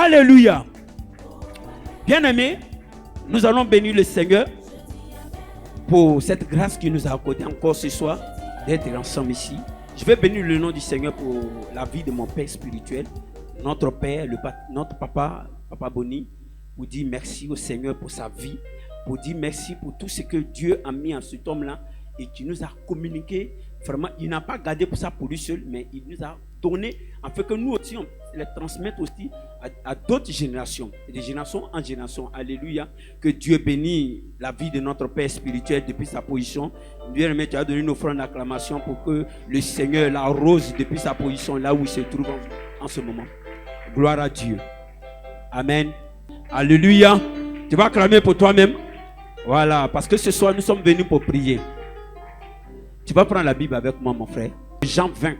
Alléluia. Bien-aimés, nous allons bénir le Seigneur pour cette grâce qu'il nous a accordée encore ce soir d'être ensemble ici. Je vais bénir le nom du Seigneur pour la vie de mon Père spirituel, notre Père, notre Papa Boni, pour dire merci au Seigneur pour sa vie, pour dire merci pour tout ce que Dieu a mis en cet homme-là et qui nous a communiqué. Vraiment, il n'a pas gardé pour ça pour lui seul, mais il nous a donné, afin que nous aussi, on les transmette aussi à d'autres générations, de génération en génération. Alléluia. Que Dieu bénisse la vie de notre Père spirituel depuis sa position. Dieu, tu as donné une offrande d'acclamation pour que le Seigneur l'arrose depuis sa position, là où il se trouve en ce moment. Gloire à Dieu. Amen. Alléluia. Tu vas acclamer pour toi-même. Voilà, parce que ce soir, nous sommes venus pour prier. Tu vas prendre la Bible avec moi, mon frère. Jean 20,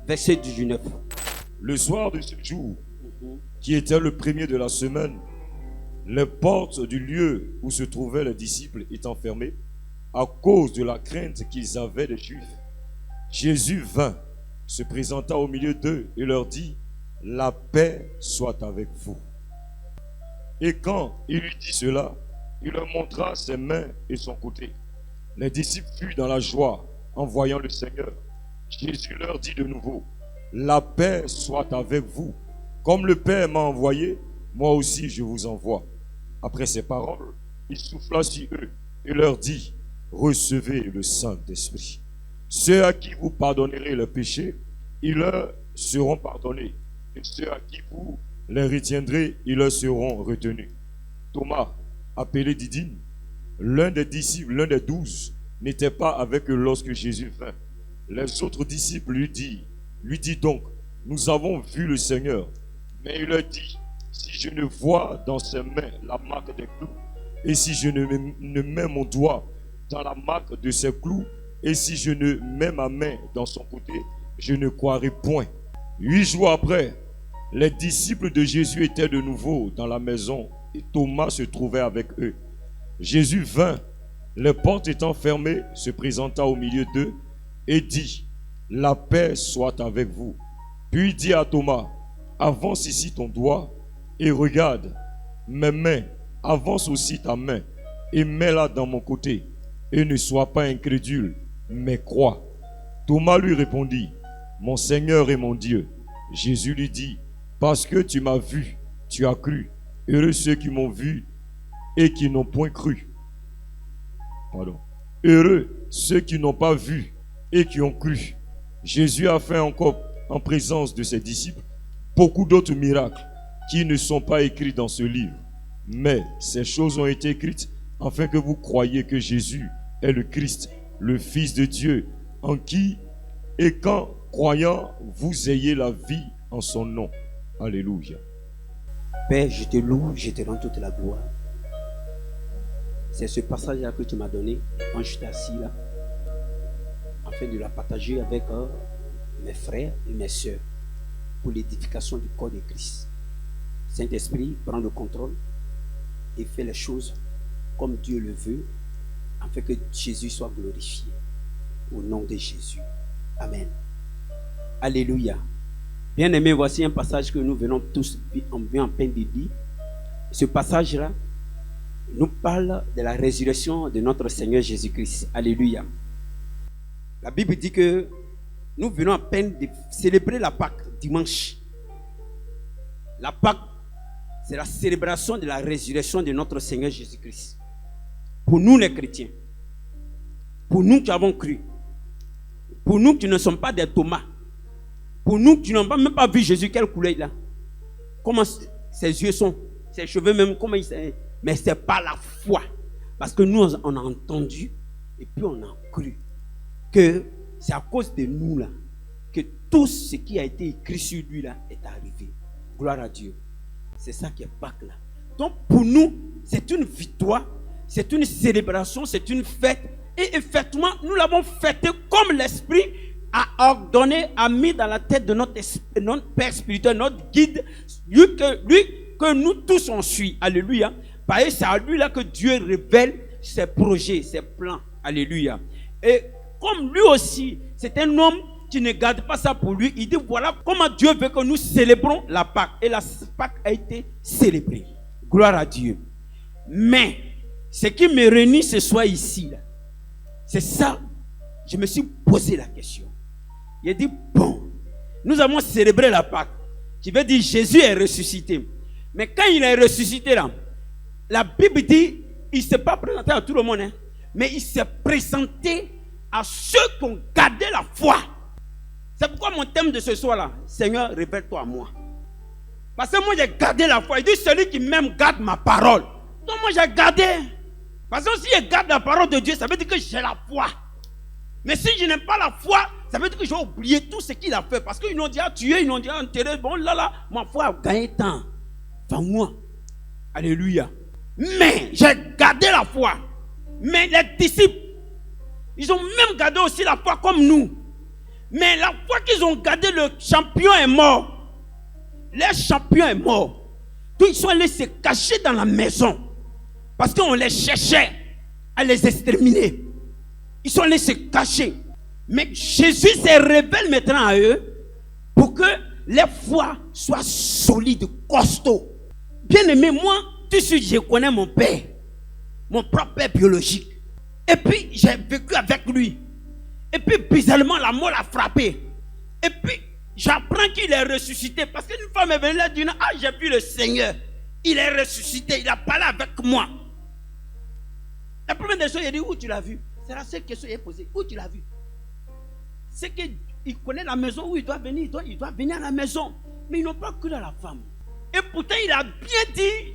verset 19. Le soir de ce jour, qui était le premier de la semaine, les portes du lieu où se trouvaient les disciples étant fermées, à cause de la crainte qu'ils avaient des Juifs, Jésus vint, se présenta au milieu d'eux et leur dit: la paix soit avec vous. Et quand il eut dit cela, il leur montra ses mains et son côté. Les disciples furent dans la joie en voyant le Seigneur. Jésus leur dit de nouveau: la paix soit avec vous. Comme le Père m'a envoyé, moi aussi je vous envoie. Après ces paroles, il souffla sur eux et leur dit: recevez le Saint-Esprit. Ceux à qui vous pardonnerez leurs péchés, ils leur seront pardonnés. Et ceux à qui vous les retiendrez, ils leur seront retenus. Thomas, appelé Didyme, l'un des disciples, l'un des 12, n'était pas avec eux lorsque Jésus vint. Les autres disciples lui dit donc: nous avons vu le Seigneur. Mais il leur dit: si je ne vois dans ses mains la marque des clous, et si je ne mets mon doigt dans la marque de ses clous, et si je ne mets ma main dans son côté, je ne croirai point. 8 jours après, les disciples de Jésus étaient de nouveau dans la maison et Thomas se trouvait avec eux. Jésus vint, les portes étant fermées, se présenta au milieu d'eux et dit: la paix soit avec vous. Puis il dit à Thomas: avance ici ton doigt et regarde mes mains, avance aussi ta main et mets-la dans mon côté, et ne sois pas incrédule, mais crois. Thomas lui répondit: mon Seigneur et mon Dieu. Jésus lui dit: parce que tu m'as vu, tu as cru. Heureux ceux qui m'ont vu et qui n'ont point cru. Heureux ceux qui n'ont pas vu et qui ont cru. Jésus a fait encore en présence de ses disciples beaucoup d'autres miracles qui ne sont pas écrits dans ce livre. Mais ces choses ont été écrites afin que vous croyiez que Jésus est le Christ, le Fils de Dieu, en qui et qu'en croyant, vous ayez la vie en son nom. Alléluia. Père, je te loue, je te rends toute la gloire. C'est ce passage-là que tu m'as donné quand j'étais assis là, afin de la partager avec mes frères et mes sœurs pour l'édification du corps de Christ. Saint-Esprit, prends le contrôle et fais les choses comme Dieu le veut, afin que Jésus soit glorifié. Au nom de Jésus. Amen. Alléluia. Bien-aimés, voici un passage que nous venons tous en peine de dire. Ce passage-là nous parle de la résurrection de notre Seigneur Jésus-Christ. Alléluia. La Bible dit que nous venons à peine de célébrer la Pâque dimanche. La Pâque, c'est la célébration de la résurrection de notre Seigneur Jésus-Christ. Pour nous les chrétiens, pour nous qui avons cru, pour nous qui ne sommes pas des Thomas, pour nous qui n'avons même pas vu Jésus, quelle couleur il a, comment ses yeux sont, ses cheveux même, comment il s'est... Mais ce n'est pas la foi. Parce que nous, on a entendu et puis on a cru que c'est à cause de nous là que tout ce qui a été écrit sur lui là est arrivé. Gloire à Dieu. C'est ça qui est Pâques là. Donc pour nous, c'est une victoire, c'est une célébration, c'est une fête. Et effectivement, nous l'avons fêté comme l'Esprit a ordonné, a mis dans la tête de notre Père spirituel, notre guide, lui que nous tous on suit. Alléluia. Parce que c'est à lui là que Dieu révèle ses projets, ses plans. Alléluia. Et comme lui aussi, c'est un homme tu ne gardes pas ça pour lui, il dit voilà comment Dieu veut que nous célébrons la Pâque. Et la Pâque a été célébrée. Gloire à Dieu. Mais ce qui me réunit ce soir ici, là, c'est ça. Je me suis posé la question. Il a dit bon, nous avons célébré la Pâque. Qui veut dire Jésus est ressuscité. Mais quand il est ressuscité là, la Bible dit, il ne s'est pas présenté à tout le monde, hein, mais il s'est présenté à ceux qui ont gardé la foi. C'est pourquoi mon thème de ce soir là, Seigneur, révèle-toi à moi. Parce que moi j'ai gardé la foi. Il dit celui qui m'aime garde ma parole. Donc moi j'ai gardé. Parce que si je garde la parole de Dieu, ça veut dire que j'ai la foi. Mais si je n'ai pas la foi, ça veut dire que j'ai oublié tout ce qu'il a fait. Parce qu'ils l'ont déjà tué, ils l'ont déjà enterré. Bon là, ma foi a gagné temps. Enfin moi. Alléluia. Mais j'ai gardé la foi. Mais les disciples, ils ont même gardé aussi la foi comme nous. Mais la foi qu'ils ont gardé, le champion est mort. Le champion est mort. Donc ils sont allés se cacher dans la maison. Parce qu'on les cherchait à les exterminer. Ils sont allés se cacher. Mais Jésus se révèle maintenant à eux pour que les foi soient solides, costauds. Bien aimé, moi, tout de suite, je connais mon père, mon propre père biologique. Et puis, j'ai vécu avec lui. Et puis, bizarrement, la mort l'a frappé. Et puis, j'apprends qu'il est ressuscité. Parce qu'une femme est venue là, dit, ah, j'ai vu le Seigneur. Il est ressuscité. Il a parlé avec moi. La première des choses, il a dit, où tu l'as vu? C'est la seule question qu'il a posée. Où tu l'as vu? C'est qu'il connaît la maison où il doit venir. Il doit venir à la maison. Mais ils n'ont pas cru à la femme. Et pourtant, il a bien dit,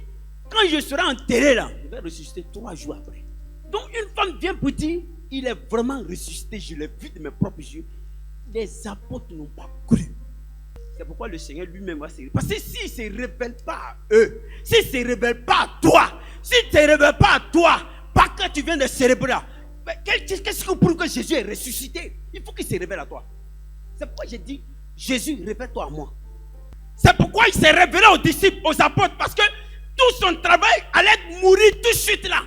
quand je serai enterré là, je vais ressusciter 3 jours après. Donc, une femme vient pour dire, il est vraiment ressuscité. Je l'ai vu de mes propres yeux. Les apôtres n'ont pas cru. C'est pourquoi le Seigneur lui-même va se révéler. Parce que s'il ne se révèle pas à eux, s'il ne se révèle pas à toi, s'il ne se révèle pas à toi, pas que tu viens de célébrer là, qu'est-ce que prouve que Jésus est ressuscité? Il faut qu'il se révèle à toi. C'est pourquoi j'ai dit, Jésus, révèle-toi à moi. C'est pourquoi il s'est révélé aux disciples, aux apôtres, parce que tout son travail allait mourir tout de suite là.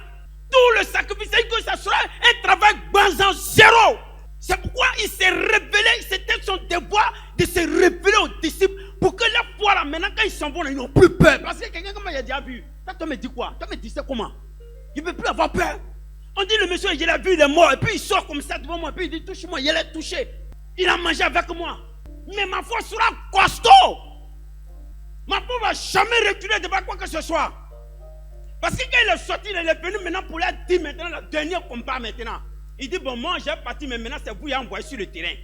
Tout le sacrifice, que ça sera un travail basant zéro. C'est pourquoi il s'est révélé, c'était son devoir de se révéler aux disciples pour que la foi là, maintenant quand ils s'en vont, ils n'ont plus peur. Parce que quelqu'un comme il a déjà vu, toi me dis quoi? Toi me dis c'est comment? Il ne peut plus avoir peur. On dit le monsieur, je l'ai vu, il est mort. Et puis il sort comme ça devant moi. Et puis il dit touche-moi, il est touché. Il a mangé avec moi. Mais ma foi sera costaud. Ma foi ne va jamais reculer devant quoi que ce soit. Parce que quand il est sorti, il est venu maintenant pour leur dire maintenant le dernier combat maintenant. Il dit bon, moi j'ai parti, mais maintenant c'est vous qui avez envoyé sur le terrain.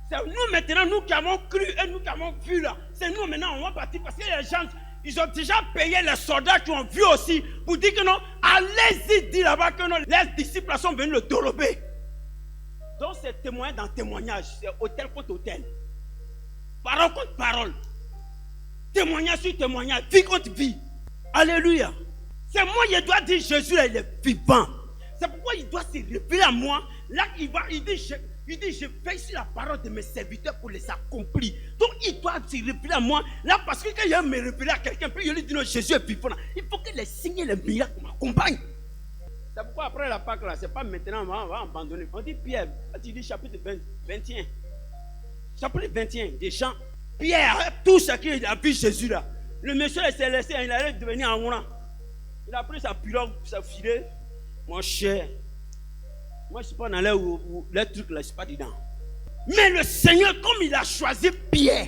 C'est nous maintenant, nous qui avons cru et nous qui avons vu là. C'est nous maintenant, on va partir parce que les gens, ils ont déjà payé les soldats qui ont vu aussi pour dire que non, allez-y dire là-bas que non, les disciples sont venus le dérober. Donc c'est témoignage dans témoignage, c'est hôtel contre hôtel. Parole contre parole. Témoignage sur témoignage, vie contre vie. Alléluia. C'est moi qui dois dire Jésus il est vivant. C'est pourquoi il doit se révéler à moi. Là il dit je veille sur la parole de mes serviteurs pour les accomplir. Donc il doit se révéler à moi. Là parce que quand il me révéler à quelqu'un, puis il lui dit non, Jésus est vivant. Il faut que les signes et les miracles m'accompagnent. C'est pourquoi après la Pâque là, c'est pas maintenant on va abandonner. On dit Pierre, tu dis chapitre 21. Chapitre 21 des gens. Pierre, tout ce qu'il a vu Jésus là. Le monsieur s'est laissé, il allait devenir en mourant. Il a pris sa pirogue, sa filet. Mon cher, moi je ne suis pas dans l'air où les trucs là, je ne suis pas dedans. Mais le Seigneur, comme il a choisi Pierre,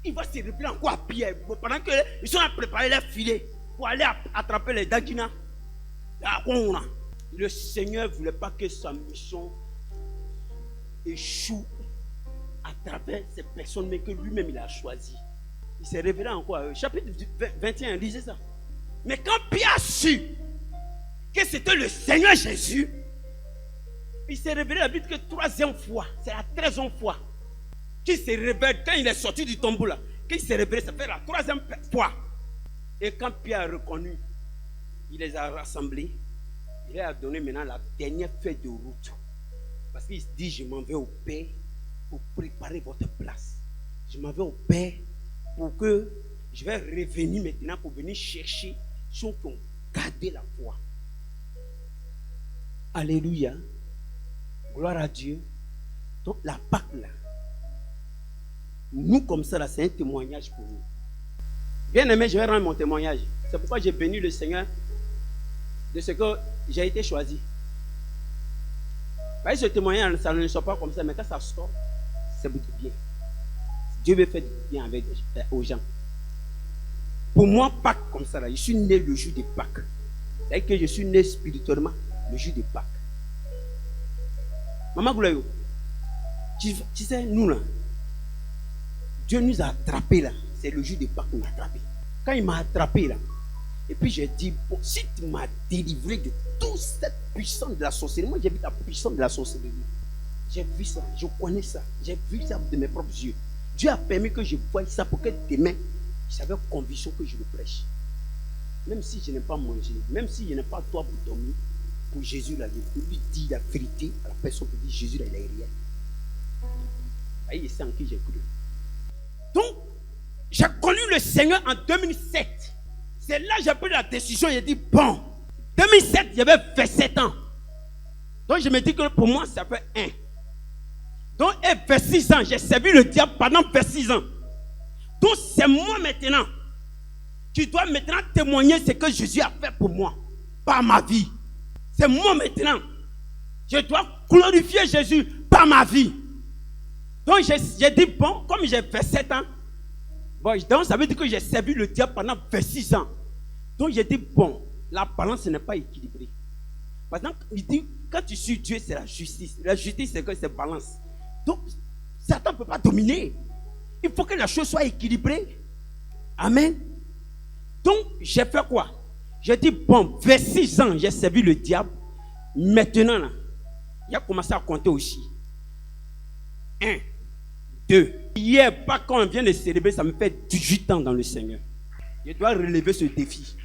il va se révéler encore à Pierre. Pendant qu'ils sont à préparer les filets pour aller attraper les daginas. Le Seigneur ne voulait pas que sa mission échoue à travers ces personnes, mais que lui-même il a choisi. Il s'est révélé encore. Chapitre 21, lisez ça. Mais quand Pierre a su que c'était le Seigneur Jésus, il s'est révélé la Bible que 3e fois, c'est la 13e fois qu'il s'est révélé quand il est sorti du tombeau là. Qu'il s'est révélé, ça fait la 3e fois. Et quand Pierre a reconnu, il les a rassemblés. Il leur a donné maintenant la dernière feuille de route. Parce qu'il se dit, je m'en vais au Père pour préparer votre place. Je m'en vais au Père pour que je vais revenir maintenant pour venir chercher ceux qui ont gardé la foi. Alléluia. Gloire à Dieu. Donc la Pâque là, Nous, comme ça, là, c'est un témoignage pour nous. Bien aimé, je vais rendre mon témoignage. C'est pourquoi j'ai béni le Seigneur de ce que j'ai été choisi. Vous voyez, ce témoignage, ça ne sort pas comme ça, mais quand ça sort, c'est beaucoup de bien. Dieu veut faire du bien aux gens. Pour moi, Pâques, comme ça, là, je suis né le jour de Pâques. C'est-à-dire que je suis né spirituellement le jour de Pâques. Maman Goulayo, tu sais, nous là, Dieu nous a attrapés là. C'est le jour de Pâques qu'on m'a attrapé. Quand il m'a attrapé là, et puis j'ai dit, bon, si tu m'as délivré de toute cette puissance de la sorcellerie, moi j'ai vu la puissance de la sorcellerie. J'ai vu ça, je connais ça, j'ai vu ça de mes propres yeux. Dieu a permis que je voie ça pour que demain, j'avais conviction que je le prêche. Même si je n'ai pas mangé, même si je n'ai pas toi pour dormir, pour Jésus là, je peux lui dire la vérité à la personne qui dit Jésus là, il n'a rien. Vous voyez, c'est en qui j'ai cru. Donc, j'ai connu le Seigneur en 2007. C'est là que j'ai pris la décision, j'ai dit, bon, 2007, j'avais 27 ans. Donc, je me dis que pour moi, ça fait 1. Donc, et 26 ans, j'ai servi le diable pendant 26 ans. Donc, c'est moi maintenant qui dois maintenant témoigner ce que Jésus a fait pour moi, par ma vie. C'est moi maintenant. Je dois glorifier Jésus par ma vie. Donc, j'ai dit, bon, comme j'ai 27 ans, bon, donc ça veut dire que j'ai servi le diable pendant 26 ans. Donc, j'ai dit, bon, la balance n'est pas équilibrée. Par exemple, il dit, quand tu suis Dieu, c'est la justice. La justice, c'est que c'est balance. Donc, Satan ne peut pas dominer. Il faut que la chose soit équilibrée. Amen. Donc, j'ai fait quoi? J'ai dit, bon, 26 ans, j'ai servi le diable. Maintenant, là, il a commencé à compter aussi. 1, 2. Hier, pas quand on vient de célébrer, ça me fait 18 ans dans le Seigneur. Je dois relever ce défi.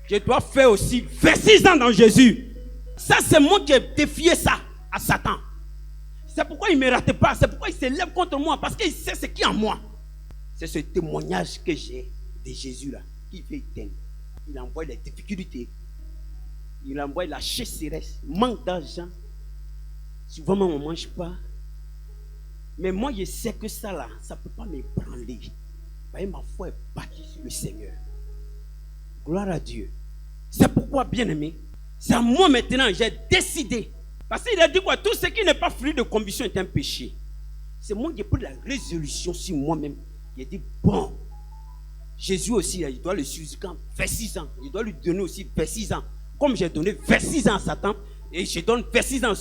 Je dois faire aussi 26 ans dans Jésus. Ça, c'est moi qui ai défié ça à Satan. C'est pourquoi il ne me rate pas. C'est pourquoi il s'élève contre moi. Parce qu'il sait ce qui est en moi. C'est ce témoignage que j'ai de Jésus là. Qui fait éteindre. Il envoie les difficultés. Il envoie la chasseresse. Manque d'argent. Souvent, on ne mange pas. Mais moi, je sais que ça là, ça ne peut pas m'ébranler. Voyez, ma foi est bâtie sur le Seigneur. Gloire à Dieu. C'est pourquoi, bien aimé, c'est à moi maintenant, j'ai décidé. Parce qu'il a dit quoi? Tout ce qui n'est pas fruit de conviction est un péché. C'est moi qui ai pris la résolution sur moi-même. Il a dit, bon, Jésus aussi, il doit le suivre quand 26 ans. Il doit lui donner aussi 26 ans. Comme j'ai donné 26 ans à Satan, et je donne 26 ans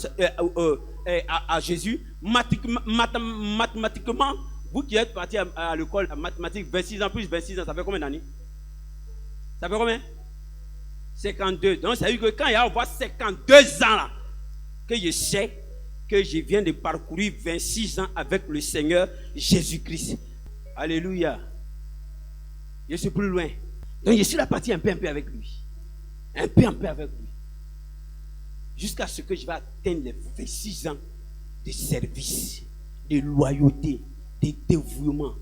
à Jésus, mathématiquement, vous qui êtes parti à l'école à mathématiques, 26 ans plus 26 ans, ça fait combien d'années? Ça fait combien? 52. Donc, ça veut dire que quand il y a 52 ans là, que je sais que je viens de parcourir 26 ans avec le Seigneur Jésus-Christ. Alléluia. Je suis plus loin. Donc, je suis la partie un peu avec lui. Un peu avec lui. Jusqu'à ce que je vais atteindre les 26 ans de service, de loyauté, de dévouement,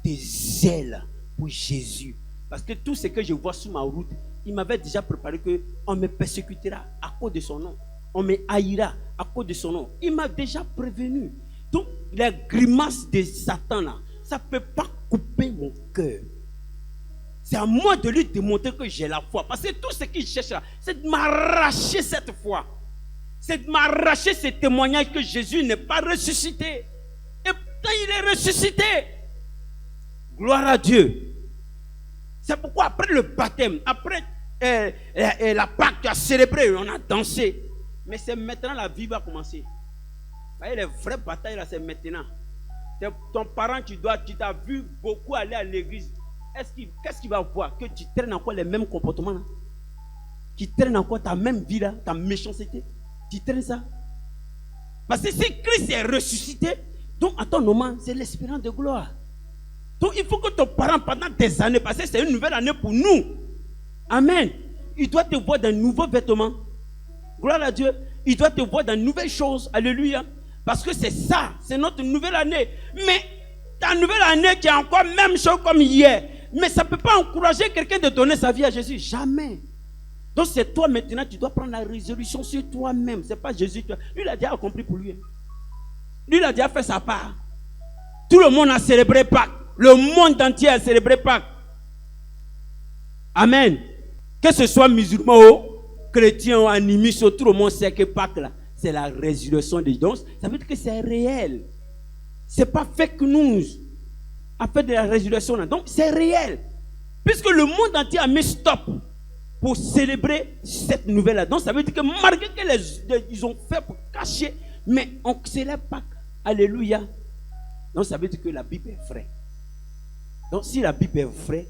de zèle pour Jésus. Parce que tout ce que je vois sur ma route, il m'avait déjà préparé qu'on me persécutera à cause de son nom. On me haïra à cause de son nom. Il m'a déjà prévenu. Donc, les grimaces de Satan, là, ça ne peut pas couper mon cœur. C'est à moi de lui démontrer que j'ai la foi. Parce que tout ce qu'il cherche là, c'est de m'arracher cette foi. C'est de m'arracher ce témoignage que Jésus n'est pas ressuscité. Et pourtant, il est ressuscité. Gloire à Dieu. C'est pourquoi après le baptême, après la Pâque, tu as célébré, on a dansé. Mais c'est maintenant la vie va commencer. Vous voyez, les vraies batailles là, c'est maintenant. Ton parent, tu t'as vu beaucoup aller à l'église. Qu'est-ce qu'il va voir? Que tu traînes encore les mêmes comportements là? Tu traînes encore ta même vie là, ta méchanceté. Tu traînes ça. Parce que si Christ est ressuscité, donc à ton moment, c'est l'espérance de gloire. Donc il faut que ton parent pendant des années, parce que c'est une nouvelle année pour nous. Amen. Il doit te voir dans de nouveaux vêtements. Gloire à Dieu. Il doit te voir dans de nouvelles choses. Alléluia. Parce que c'est ça, c'est notre nouvelle année. Mais ta nouvelle année qui est encore même chose comme hier. Mais ça ne peut pas encourager quelqu'un de donner sa vie à Jésus. Jamais. Donc c'est toi maintenant, tu dois prendre la résolution sur toi-même. Ce n'est pas Jésus. Lui, il a déjà accompli pour lui. Lui, il a déjà fait sa part. Tout le monde a célébré Pâques. Le monde entier a célébré Pâques. Amen. Que ce soit musulman ou chrétien ou animiste, tout le monde sait que Pâques, là, c'est la résurrection des dons. Ça veut dire que c'est réel. Ce n'est pas fake news. À fait de la résurrection. Là. Donc, c'est réel. Puisque le monde entier a mis stop pour célébrer cette nouvelle-là. Donc, ça veut dire que malgré qu'ils ont fait pour cacher, mais on célèbre Pâques. Alléluia. Donc, ça veut dire que la Bible est vraie. Donc, si la Bible est vraie,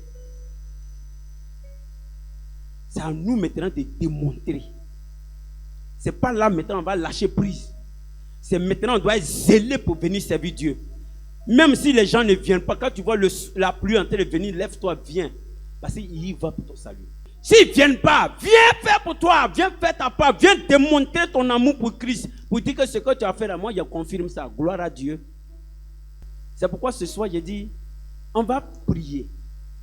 c'est à nous maintenant de démontrer. Ce n'est pas là maintenant on va lâcher prise. C'est maintenant on doit être zélé pour venir servir Dieu. Même si les gens ne viennent pas, quand tu vois la pluie en train de venir, lève-toi, viens. Parce qu'il y va pour ton salut. S'ils ne viennent pas, viens faire pour toi, viens faire ta part, viens démontrer ton amour pour Christ. Pour dire que ce que tu as fait là, moi je confirme ça. Gloire à Dieu. C'est pourquoi ce soir j'ai dit, on va prier.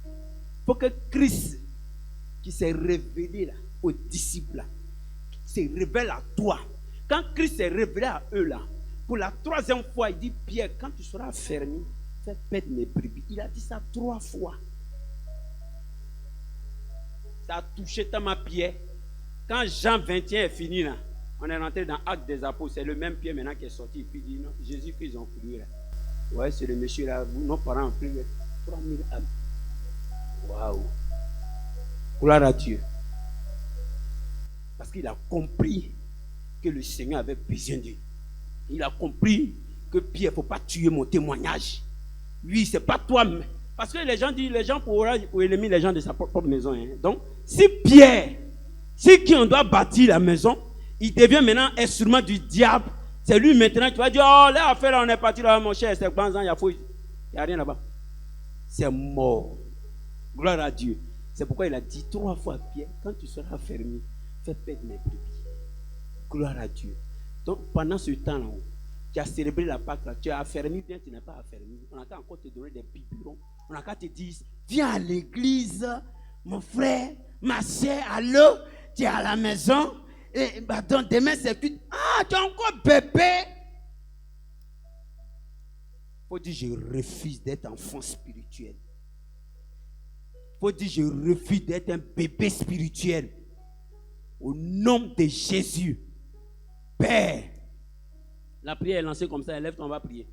Il faut que Christ, qui s'est révélé là, aux disciples, là, qui se révèle à toi. Quand Christ s'est révélé à eux là, pour la troisième fois, il dit, Pierre, quand tu seras fermé, fais perdre mes brebis. Il a dit ça 3 fois. Ça a touché tellement Pierre. Quand Jean 21 est fini là, on est rentré dans Actes des Apôtres. C'est le même Pierre maintenant qui est sorti. Puis il dit, non, Jésus-Christ, ils ont cru là. Ouais, c'est le monsieur là, nos parents ont pris 3000 âmes. Waouh! Gloire à Dieu. Parce qu'il a compris que le Seigneur avait besoin de lui. Il a compris que Pierre, il ne faut pas tuer mon témoignage. Oui, ce n'est pas toi. Parce que les gens disent, les gens pour éliminer les gens de sa propre maison. Hein. Donc, si Pierre, si qui on doit bâtir la maison, il devient maintenant instrument du diable. C'est lui maintenant qui va dire, oh, là, affaire, là, on est parti là, mon cher, c'est bon, il n'y a rien là-bas. C'est mort. Gloire à Dieu. C'est pourquoi il a dit 3 fois à Pierre, quand tu seras fermé, fais perdre mes brebis. Gloire à Dieu. Donc, pendant ce temps-là, tu as célébré la Pâque, tu as affermi, bien tu n'es pas affermi. On a encore te donner des biberons. On a qu'à te dire, viens à l'église, mon frère, ma soeur, allô, tu es à la maison. Et donc, demain c'est cuit. Ah, tu es encore bébé. Il faut dire, je refuse d'être enfant spirituel. Il faut dire, je refuse d'être un bébé spirituel. Au nom de Jésus. Père. La prière est lancée comme ça, lève-toi, on va prier.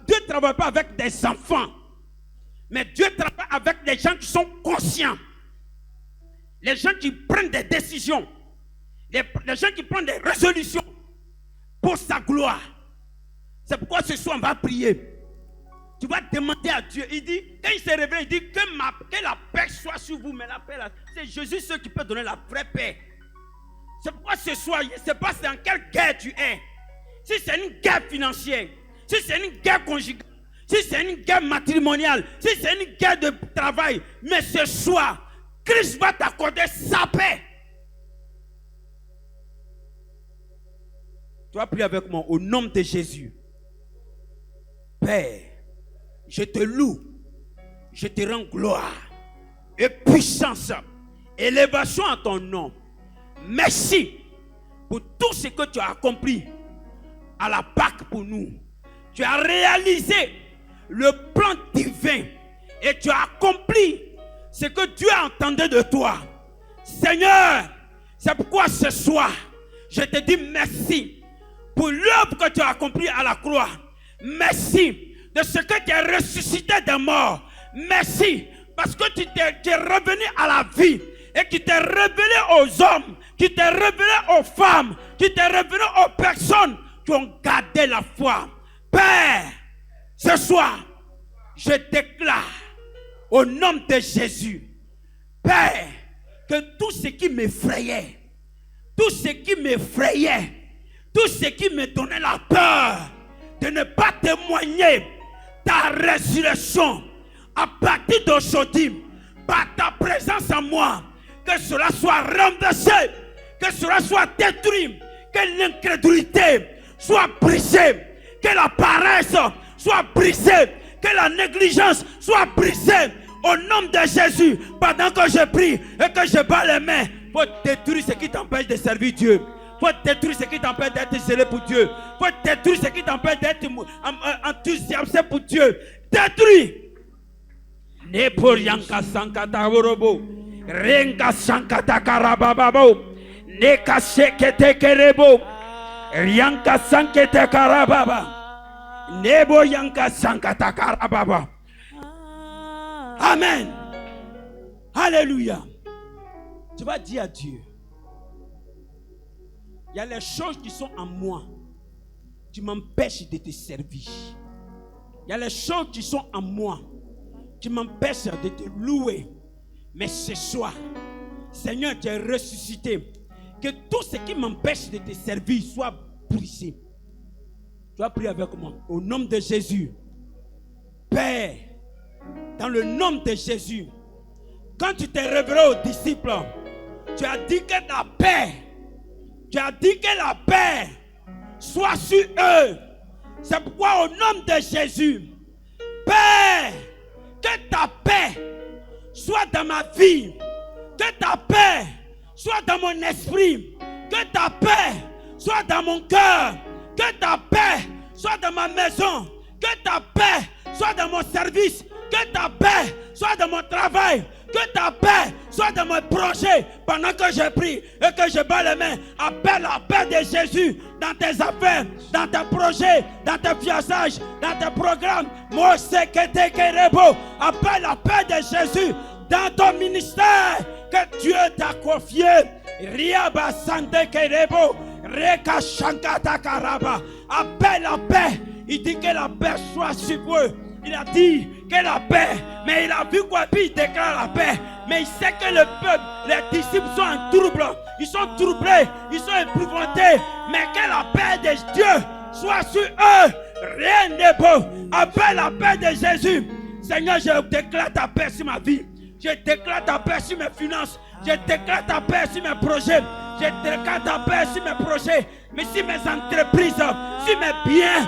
Dieu ne travaille pas avec des enfants. Mais Dieu travaille avec des gens qui sont conscients. Les gens qui prennent des décisions. Les gens qui prennent des résolutions pour sa gloire. C'est pourquoi ce soir on va prier. Tu vas demander à Dieu. Il dit, quand il s'est révélé, il dit que la paix soit sur vous. Mais la paix, c'est Jésus seul qui peut donner la vraie paix. C'est pourquoi ce soir, je ne sais pas dans quelle guerre tu es. Si c'est une guerre financière, si c'est une guerre conjugale, si c'est une guerre matrimoniale, si c'est une guerre de travail, mais ce soir, Christ va t'accorder sa paix. Tu vas prier avec moi au nom de Jésus. Père, je te loue, je te rends gloire et puissance, élévation à ton nom. Merci pour tout ce que tu as accompli à la Pâque pour nous. Tu as réalisé le plan divin et tu as accompli ce que Dieu entendait de toi. Seigneur, c'est pourquoi ce soir, je te dis merci pour l'œuvre que tu as accomplie à la croix. Merci de ce que tu as ressuscité des morts. Merci parce que tu es revenu à la vie et qui t'est révélé aux hommes, qui t'est révélé aux femmes, qui t'est révélé aux personnes qui ont gardé la foi. Père, ce soir, je déclare au nom de Jésus, Père, que tout ce qui m'effrayait, tout ce qui m'effrayait, tout ce qui me donnait la peur de ne pas témoigner ta résurrection à partir d'aujourd'hui, par ta présence en moi, que cela soit renversé, que cela soit détruit, que l'incrédulité soit brisée, que la paresse soit brisée, que la négligence soit brisée au nom de Jésus. Pendant que je prie et que je bats les mains pour détruire ce qui t'empêche de servir Dieu, Faut détruire ce qui t'empêche d'être zélé pour Dieu. Faut détruire ce qui t'empêche d'être enthousiasté pour Dieu. Détruis. Nepo yanka sankata worobo. Renga sankata karabababo. Neka sekete kerebo. Yanka sankete karababa. Nebo yanka sankata karababa. Amen. Alléluia. Tu vas dire à Dieu, il y a les choses qui sont en moi qui m'empêchent de te servir. Il y a les choses qui sont en moi qui m'empêchent de te louer. Mais ce soir, Seigneur, tu es ressuscité. Que tout ce qui m'empêche de te servir soit brisé. Tu vas prier avec moi. Au nom de Jésus. Père, dans le nom de Jésus, quand tu t'es révélé aux disciples, tu as dit que la paix, soit sur eux. C'est pourquoi au nom de Jésus, Père, que ta paix soit dans ma vie, que ta paix soit dans mon esprit, que ta paix soit dans mon cœur, que ta paix soit dans ma maison, que ta paix soit dans mon service, que ta paix soit dans mon travail, que ta paix soit dans mon projet. Pendant que je prie et que je bats les mains, appelle la paix de Jésus dans tes affaires, dans tes projets, dans tes fiançailles, dans tes programmes. Appelle la paix de Jésus dans ton ministère que Dieu t'a confié. Riaba Sante Kerebo, Reka Shankata Karaba. Appelle la paix. Il dit que la paix soit sur eux. Il a dit que la paix, mais il a vu quoi, puis il déclare la paix. Mais il sait que le peuple, les disciples sont en trouble. Ils sont troublés, ils sont épouvantés. Mais que la paix de Dieu soit sur eux. Rien n'est beau. Appelle la paix de Jésus. Seigneur, je déclare ta paix sur ma vie. Je déclare ta paix sur mes finances. Je déclare ta paix sur mes projets. Je déclare ta paix sur mes projets. Mais sur mes entreprises, sur mes biens.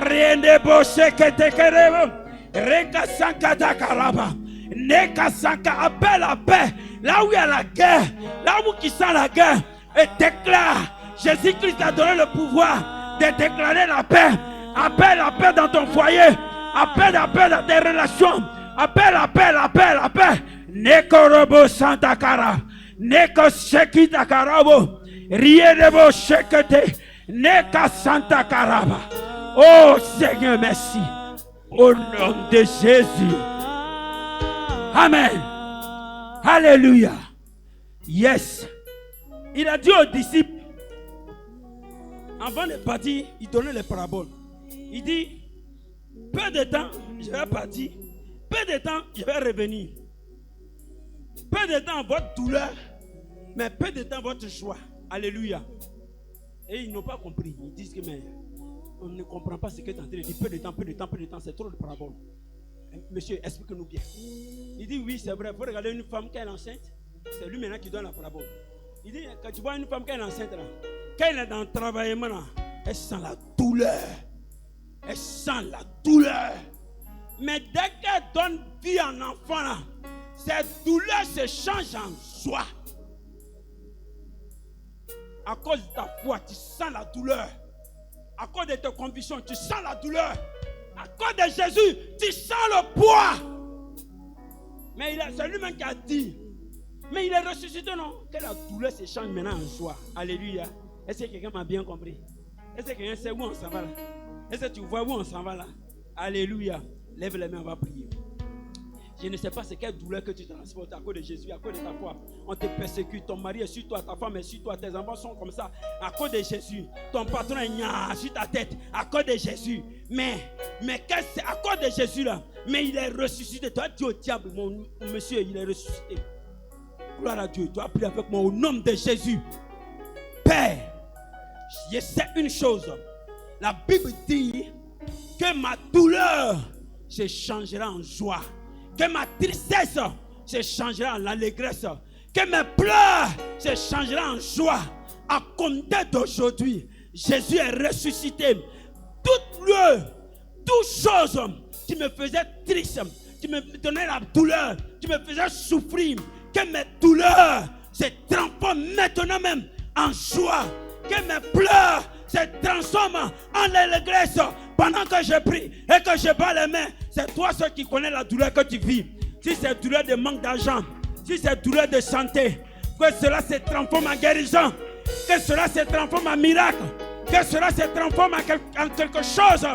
Rien n'est beau, c'est que te queremos. Reka Sankata Karaba. Neka Sanka, appelle la paix. Là où il y a la guerre, là où qui sent la guerre, et déclare. Jésus-Christ a donné le pouvoir de déclarer la paix. Appelle la paix dans ton foyer. Appelle la paix dans tes relations. Appelle la paix, la paix, la paix. Neko Robo Santa Kara. Neko Shekita Karabo. Riedebo Shekete. Neka Santa Karaba. Oh Seigneur, merci. Au nom de Jésus. Amen. Alléluia. Yes. Il a dit aux disciples, avant de partir, il donnait les paraboles. Il dit, peu de temps, je vais partir. Peu de temps, je vais revenir. Peu de temps, votre douleur, mais peu de temps, votre joie. Alléluia. Et ils n'ont pas compris. Ils disent que mais on ne comprend pas ce que tu es en train de dire. Peu de temps, peu de temps, peu de temps, c'est trop de paraboles. Monsieur, explique-nous bien. Il dit oui, c'est vrai. Il faut regarder une femme qui est enceinte. C'est lui maintenant qui donne la parabole. Il dit, quand tu vois une femme qui est enceinte là, quand elle est dans le travail, elle sent la douleur. Elle sent la douleur. Mais dès qu'elle donne vie à un enfant là, cette douleur se change en joie. À cause de ta foi, tu sens la douleur. À cause de tes convictions, tu sens la douleur. À cause de Jésus, tu sens le poids. Mais c'est lui-même qui a dit. Mais il est ressuscité, non? Que la douleur se change maintenant en joie. Alléluia. Est-ce que quelqu'un m'a bien compris? Est-ce que quelqu'un sait où on s'en va là? Est-ce que tu vois où on s'en va là? Alléluia. Lève les mains, on va prier. Je ne sais pas c'est quelle douleur que tu transportes à cause de Jésus, à cause de ta foi. On te persécute, ton mari est sur toi, ta femme est sur toi, tes enfants sont comme ça. À cause de Jésus, ton patron est sur ta tête, à cause de Jésus. Mais c'est à cause de Jésus là. Mais il est ressuscité. Tu as dit au diable, mon monsieur, il est ressuscité. Gloire à Dieu. Tu as prié avec moi au nom de Jésus. Père, je sais une chose. La Bible dit que ma douleur se changera en joie. Que ma tristesse se changera en allégresse. Que mes pleurs se changera en joie. À compter d'aujourd'hui, Jésus est ressuscité. Toute chose qui me faisait triste, qui me donnait la douleur, qui me faisait souffrir, que mes douleurs se transforment maintenant même en joie. Que mes pleurs se transforment en allégresse pendant que je prie et que je bats les mains. C'est toi seul qui connais la douleur que tu vis. Si c'est douleur de manque d'argent, si c'est douleur de santé, que cela se transforme en guérison, que cela se transforme en miracle, que cela se transforme en quelque chose.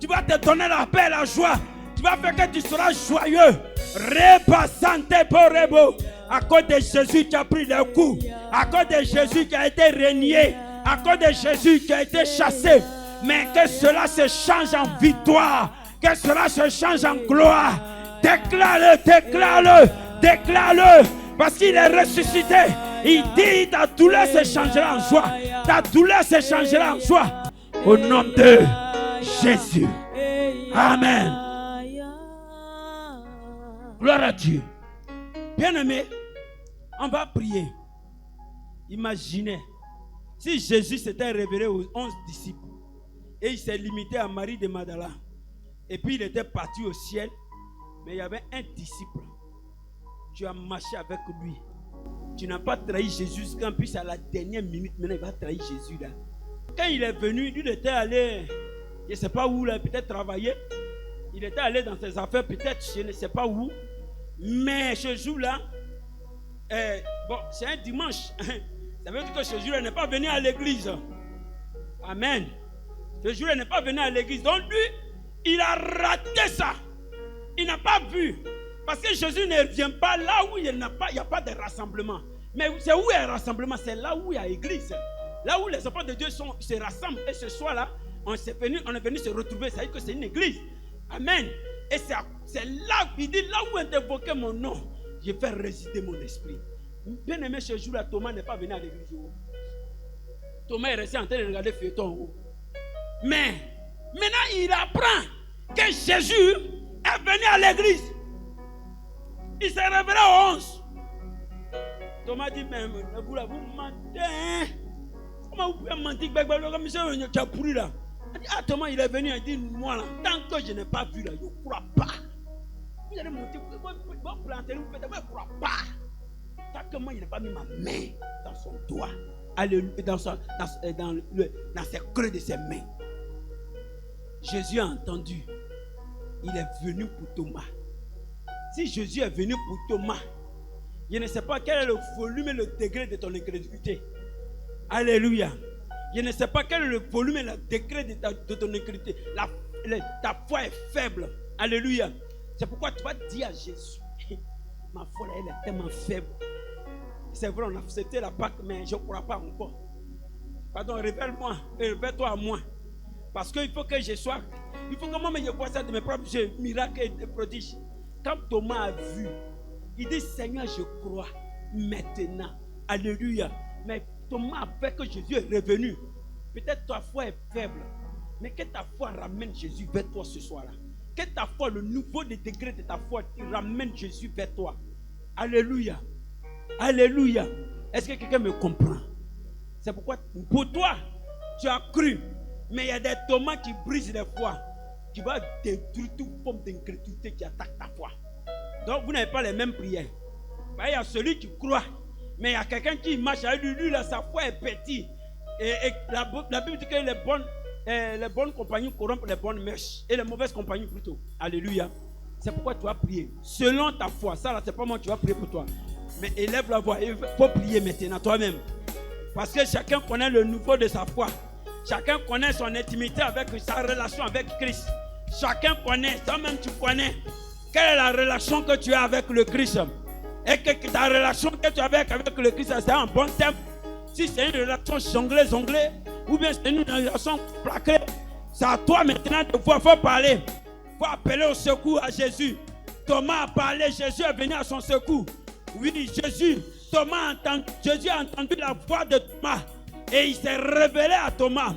Tu vas te donner la paix, la joie. Tu vas faire que tu seras joyeux. Repassante pour rebo. À cause de Jésus qui a pris le coup. À cause de Jésus qui a été régné. À cause de Jésus qui a été chassé. Mais que cela se change en victoire. Que cela se change en gloire. Déclare-le, déclare-le, déclare-le. Parce qu'il est ressuscité. Il dit ta douleur se changera en joie. Ta douleur se changera en joie. Au nom de Jésus. Amen. Gloire à Dieu. Bien-aimé, on va prier. Imaginez si Jésus s'était révélé aux 11 disciples et il s'est limité à Marie de Magdala. Et puis il était parti au ciel. Mais il y avait un disciple. Tu as marché avec lui. Tu n'as pas trahi Jésus jusqu'en plus à la dernière minute. Maintenant il va trahir Jésus là. Quand il est venu, il était allé, je ne sais pas où, là, peut-être travailler. Il était allé dans ses affaires, peut-être je ne sais pas où. Mais ce jour-là, bon, c'est un dimanche. Ça veut dire que ce jour-là n'est pas venu à l'église. Amen. Ce jour-là n'est pas venu à l'église. Donc lui, il a raté ça. Il n'a pas vu. Parce que Jésus ne vient pas là où il n'y a pas de rassemblement. Mais c'est où il y a un rassemblement? C'est là où il y a l'église. Là où les enfants de Dieu se rassemblent. Et ce soir-là, on est venu se retrouver. Ça veut dire que c'est une église. Amen. Et c'est là, il dit, là où on invoquait mon nom, je vais résider mon esprit. Bien aimé, ce jour-là, Thomas n'est pas venu à l'église. Thomas est resté en train de regarder feuilleton. Mais maintenant, il apprend que Jésus est venu à l'église. Il s'est révélé aux 11. Thomas dit, mais vous mentez. Comment vous pouvez mentir? Tu as pourri là. Il dit, ah, Thomas, il est venu. Il dit, moi là, tant que je n'ai pas vu là, je ne crois pas. Vous allez monter, vous planter, vous faites, je ne crois pas. Tant que moi, je n'ai pas mis ma main dans son doigt, dans ses creux de ses mains. Jésus a entendu. Il est venu pour Thomas. Si Jésus est venu pour Thomas, je ne sais pas quel est le volume et le degré de ton incrédulité. Alléluia. Je ne sais pas quel est le volume et le degré de ton incrédulité. Ta foi est faible. Alléluia. C'est pourquoi tu vas dire à Jésus, ma foi elle est tellement faible. C'est vrai, on a accepté la Pâque, mais je ne crois pas encore. Pardon, révèle-moi, révèle-toi à moi. Parce qu'il faut que je sois. Il faut que moi je vois ça de mes propres yeux, miracles et prodiges. Quand Thomas a vu, il dit, Seigneur, je crois maintenant. Alléluia. Mais Thomas a fait que Jésus est revenu. Peut-être ta foi est faible, mais que ta foi ramène Jésus vers toi ce soir-là. Que ta foi, le nouveau degré de ta foi, ramène Jésus vers toi. Alléluia. Alléluia. Est-ce que quelqu'un me comprend? C'est pourquoi, pour toi, tu as cru. Mais il y a des Thomas qui brisent les foi. Qui va détruire toute forme d'incrédulité qui attaque ta foi. Donc vous n'avez pas les mêmes prières. Il y a celui qui croit. Mais il y a quelqu'un qui marche avec lui, là, sa foi est petite. Et la Bible dit que les bonnes compagnies corrompent les bonnes mèches. Et les mauvaises compagnies plutôt. Alléluia. C'est pourquoi tu vas prier. Selon ta foi. Ça là, c'est pas moi qui va prier pour toi. Mais élève la voix. Il faut prier maintenant toi-même. Parce que chacun connaît le niveau de sa foi. Chacun connaît son intimité avec sa relation avec Christ. Chacun connaît, toi-même tu connais quelle est la relation que tu as avec le Christ. Et que ta relation que tu as avec le Christ, c'est un bon thème. Si c'est une relation jonglée, ou bien c'est une relation plaquée, c'est à toi maintenant de voir, il faut parler. Il faut appeler au secours à Jésus. Thomas a parlé, Jésus est venu à son secours. Oui, Jésus a entendu la voix de Thomas. Et il s'est révélé à Thomas.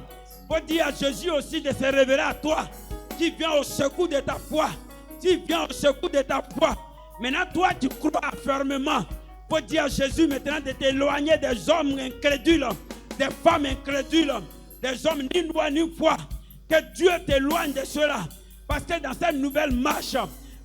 Il faut dire à Jésus aussi de se révéler à toi. Qui vient au secours de ta foi. Qui vient au secours de ta foi. Maintenant, toi, tu crois fermement. Il faut dire à Jésus maintenant de t'éloigner des hommes incrédules. Des femmes incrédules. Des hommes ni loi ni foi. Que Dieu t'éloigne de cela. Parce que dans cette nouvelle marche,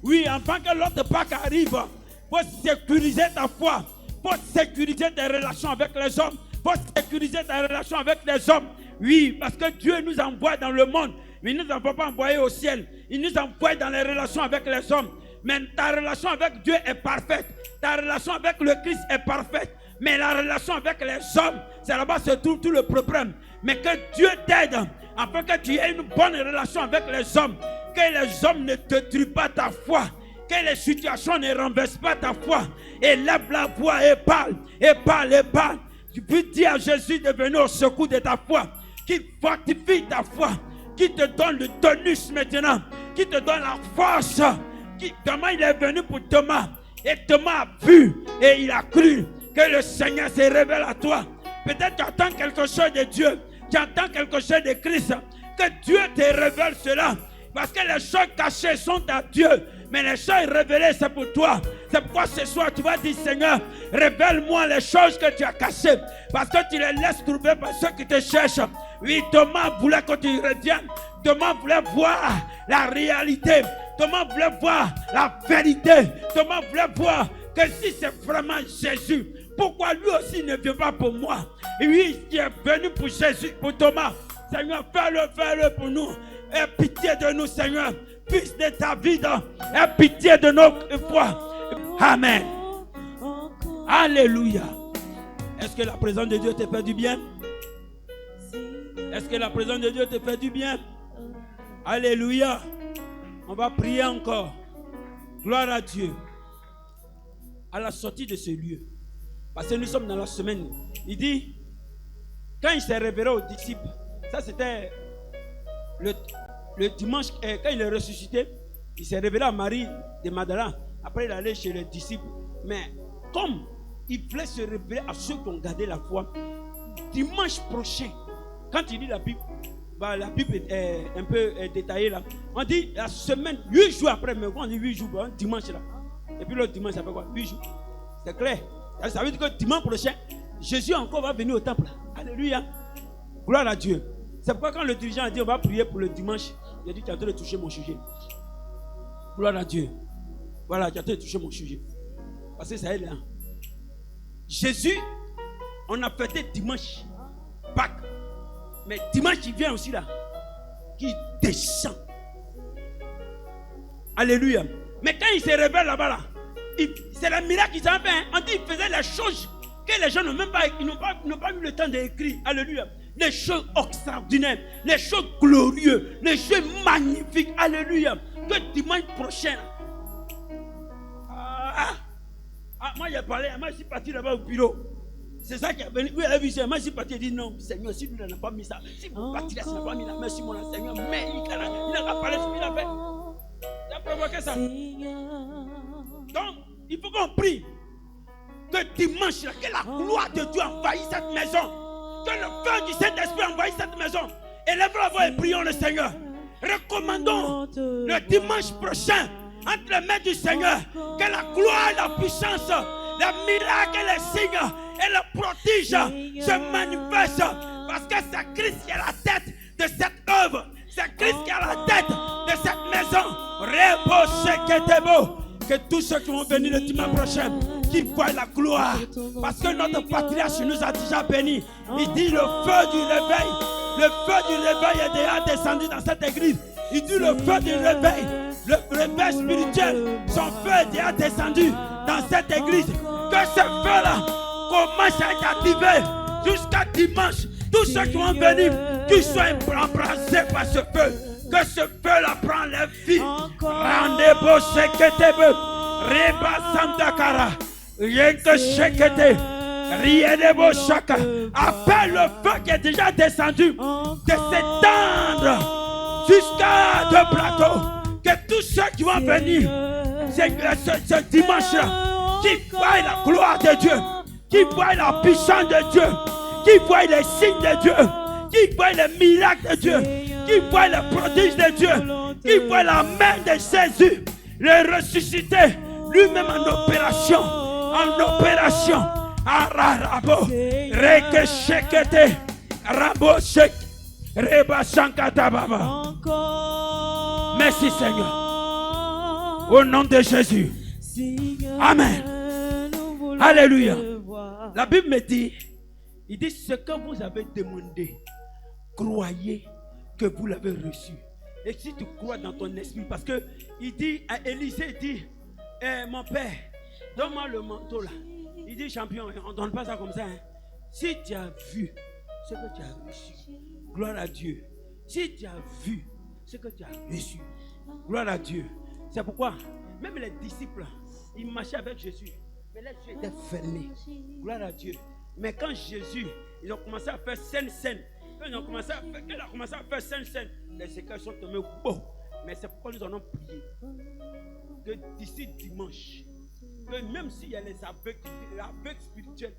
oui, avant que l'autre Pâque arrive, il faut sécuriser ta foi. Il faut sécuriser tes relations avec les hommes. faut sécuriser ta relation avec les hommes. Oui, parce que Dieu nous envoie dans le monde, mais il ne nous envoie pas envoyer au ciel. Il nous envoie dans les relations avec les hommes. Mais ta relation avec Dieu est parfaite. Ta relation avec le Christ est parfaite. Mais la relation avec les hommes, c'est là-bas se trouve tout le problème. Mais que Dieu t'aide afin que tu aies une bonne relation avec les hommes. Que les hommes ne te tuent pas ta foi. Que les situations ne renversent pas ta foi. Et lève la voix et parle. Et parle et parle. Tu peux dire à Jésus de venir au secours de ta foi. Qui fortifie ta foi. Qui te donne le tonus maintenant. Qui te donne la force. Comment il est venu pour Thomas. Et Thomas a vu et il a cru que le Seigneur se révèle à toi. Peut-être tu attends quelque chose de Dieu. Tu attends quelque chose de Christ. Que Dieu te révèle cela. Parce que les choses cachées sont à Dieu. Mais les choses révélées, c'est pour toi. C'est pourquoi ce soir, tu vas dire, Seigneur, révèle-moi les choses que tu as cachées. Parce que tu les laisses trouver par ceux qui te cherchent. Oui, Thomas voulait que tu reviennes. Thomas voulait voir la réalité. Thomas voulait voir la vérité. Thomas voulait voir que si c'est vraiment Jésus, pourquoi lui aussi ne vient pas pour moi? Lui qui est venu pour Jésus, pour Thomas. Seigneur, fais-le pour nous. Aie pitié de nous, Seigneur. Fils de ta vie, aie pitié de nos foi. Amen. Alléluia. Est-ce que la présence de Dieu te fait du bien? Est-ce que la présence de Dieu te fait du bien? Alléluia. On va prier encore. Gloire à Dieu. À la sortie de ce lieu, parce que nous sommes dans la semaine, il dit, quand il s'est révélé aux disciples, ça c'était le dimanche, quand il est ressuscité, il s'est révélé à Marie de Magdala. Après il est allé chez les disciples. Mais comme il voulait se révéler à ceux qui ont gardé la foi, dimanche prochain, quand il lit la Bible, la Bible est un peu détaillée là. On dit la semaine, 8 jours après, mais on dit 8 jours, un dimanche là. Et puis le dimanche, ça fait quoi? 8 jours. C'est clair. Ça veut dire que dimanche prochain, Jésus encore va venir au temple. Alléluia. Gloire à Dieu. C'est pourquoi quand le dirigeant a dit on va prier pour le dimanche, il a dit tu as en train de toucher mon sujet. Gloire à Dieu. Voilà, tu as en train de toucher mon sujet. Parce que ça est là. Jésus, on a fêté dimanche, Pâques. Mais dimanche, il vient aussi là. Qui descend. Alléluia. Mais quand il se révèle là-bas, là, c'est le miracle qu'il s'en fait. Hein. On dit qu'il faisait les choses que les gens n'ont même pas, n'ont pas eu le temps d'écrire. Alléluia. Les choses extraordinaires, les choses glorieuses, les choses magnifiques. Alléluia. Que dimanche prochain. Moi j'ai parlé, moi je suis parti là-bas au bureau. C'est ça qui a venu. Oui, elle a vu ça. Moi je suis parti et dit non, Seigneur, si lui n'a pas mis ça, si vous partez là, s'il n'a pas mis la main sur mon Seigneur, mais il n'a pas parlé sur ce qu'il a fait. Il a provoqué ça. Donc, il faut qu'on prie que dimanche, que la gloire de Dieu envahisse cette maison. Que le feu du Saint-Esprit envahisse cette maison. Élève la voix et prions le Seigneur. Recommandons le dimanche prochain, entre les mains du Seigneur, que la gloire, la puissance, les miracles et les signes et le prodige se manifestent. Parce que c'est Christ qui est la tête de cette œuvre. C'est Christ qui est la tête de cette maison. Que tous ceux qui vont venir le dimanche prochain, qui voient la gloire. Parce que notre patriarche nous a déjà bénis. Il dit le feu du réveil. Le feu du réveil est déjà descendu dans cette église. Il dit le feu du réveil. Le réveil spirituel. Son feu est déjà descendu dans cette église. Que ce feu-là commence à être activé jusqu'à dimanche. Tous ceux qui vont venir, qu'ils soient embrasés par ce feu. Que ce feu-là prend les vies. Rendez-vous, seketebe. Reba Sandakara. Yenke shekete. Riedebo shaka. Appelle le feu qui est déjà descendu de s'étendre jusqu'à deux plateaux. Que tous ceux qui vont venir ce dimanche-là, qui voient la gloire de Dieu, qui voient la puissance de Dieu, qui voient les signes de Dieu, qui voient les miracles de Dieu, qui voient les prodiges de Dieu, qui voient la main de Jésus, le ressuscité, lui-même en opération, Ararabo, Rekeshekete, Rabosek, Reba Sankata Baba. Merci Seigneur. Au nom de Jésus. Amen. Alléluia. La Bible me dit Il dit, ce que vous avez demandé, croyez que vous l'avez reçu. Et si tu crois dans ton esprit, parce que il dit à Élisée, il dit, mon père, donne-moi le manteau là. Il dit, champion, on ne donne pas ça comme ça. Hein. Si tu as vu ce que tu as reçu, gloire à Dieu. Si tu as vu ce que tu as reçu, gloire à Dieu. C'est pourquoi, même les disciples, ils marchaient avec Jésus. Mais les yeux étaient fermés. Gloire à Dieu. Mais quand Jésus, ils ont commencé à faire scène, quand il a commencé à faire scène, les écailles sont tombées. Bon. Mais c'est pourquoi nous allons prier. Que d'ici dimanche, que même s'il y a les aveugles spirituels,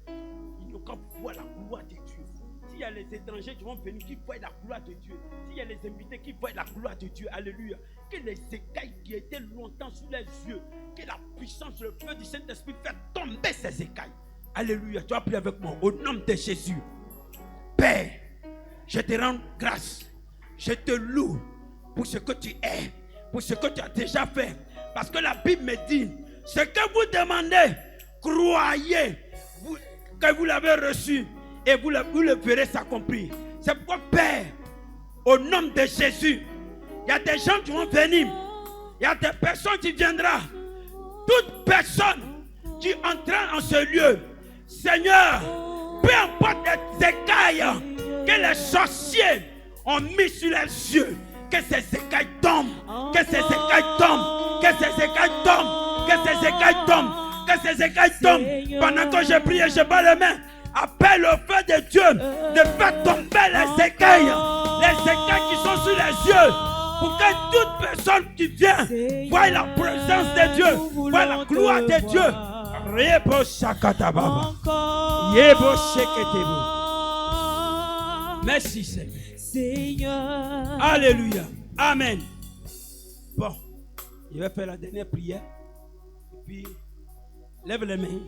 ils n'ont qu'à voir la gloire de Dieu. S'il y a les étrangers qui vont venir, qui voient la gloire de Dieu. S'il y a les invités qui voient la gloire de Dieu. Alléluia. Que les écailles qui étaient longtemps sous les yeux, que la puissance, le feu du Saint-Esprit fait tomber ces écailles. Alléluia. Tu vas prier avec moi. Au nom de Jésus. Père, je te rends grâce. Je te loue pour ce que tu es. Pour ce que tu as déjà fait. Parce que la Bible me dit, ce que vous demandez, croyez que vous l'avez reçu. Et vous le verrez s'accomplir. C'est pourquoi, Père, au nom de Jésus, il y a des gens qui vont venir. Il y a des personnes qui viendront. Toute personne qui entrera en ce lieu, Seigneur, peu importe les écailles que les sorciers ont mis sur les yeux, que ces écailles tombent, que ces écailles tombent, que ces écailles tombent, que ces écailles tombent, que ces écailles tombent. Pendant que je prie et je bats les mains, appelle le feu de Dieu de faire tomber les écailles qui sont sur les yeux, pour que toute personne qui vient voie la présence de Dieu, voie la gloire de Dieu. Merci Seigneur. Alléluia. Amen. Bon, je vais faire la dernière prière. Et puis, lève les mains.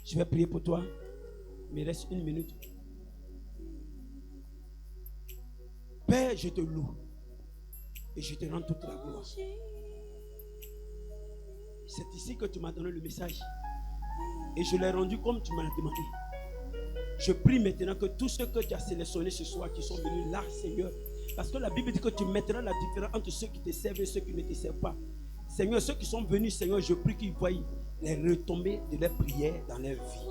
Je vais prier pour toi. Il me reste 1 minute. Père, je te loue et je te rends toute la gloire. C'est ici que tu m'as donné le message et je l'ai rendu comme tu m'as demandé. Je prie maintenant que tous ceux que tu as sélectionnés ce soir, qui sont venus là, Seigneur, parce que la Bible dit que tu mettras la différence entre ceux qui te servent et ceux qui ne te servent pas. Seigneur, ceux qui sont venus, Seigneur, je prie qu'ils voient les retombées de leurs prières dans leur vie.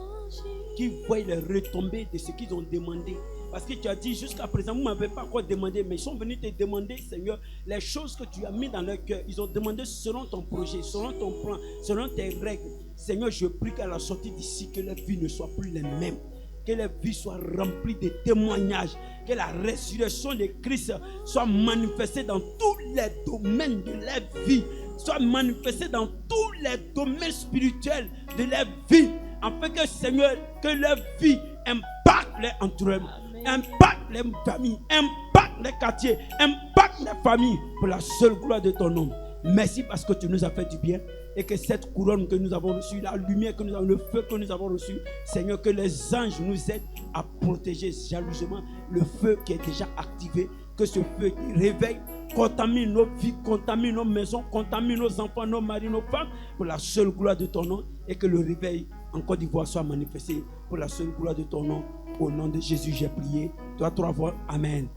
Qu'ils voient les retombées de ce qu'ils ont demandé. Parce que tu as dit jusqu'à présent, vous ne m'avez pas encore demandé, mais ils sont venus te demander, Seigneur, les choses que tu as mis dans leur cœur. Ils ont demandé selon ton projet, selon ton plan, selon tes règles. Seigneur, je prie qu'à la sortie d'ici, que leur vie ne soit plus les mêmes. Que leur vie soit remplie de témoignages. Que la résurrection de Christ soit manifestée dans tous les domaines de leur vie. Soit manifestée dans tous les domaines spirituels de leur vie. Afin que, Seigneur, que leur vie impacte les entourages, impacte les familles, impacte les quartiers, impacte les familles pour la seule gloire de ton nom. Merci parce que tu nous as fait du bien et que cette couronne que nous avons reçue, la lumière que nous avons, le feu que nous avons reçu, Seigneur, que les anges nous aident à protéger jalousement le feu qui est déjà activé, que ce feu qui réveille, contamine nos vies, contamine nos maisons, contamine nos enfants, nos maris, nos femmes, pour la seule gloire de ton nom, et que le réveil en Côte d'Ivoire soit manifesté pour la seule gloire de ton nom. Au nom de Jésus, j'ai prié. Toi, 3 fois. Amen.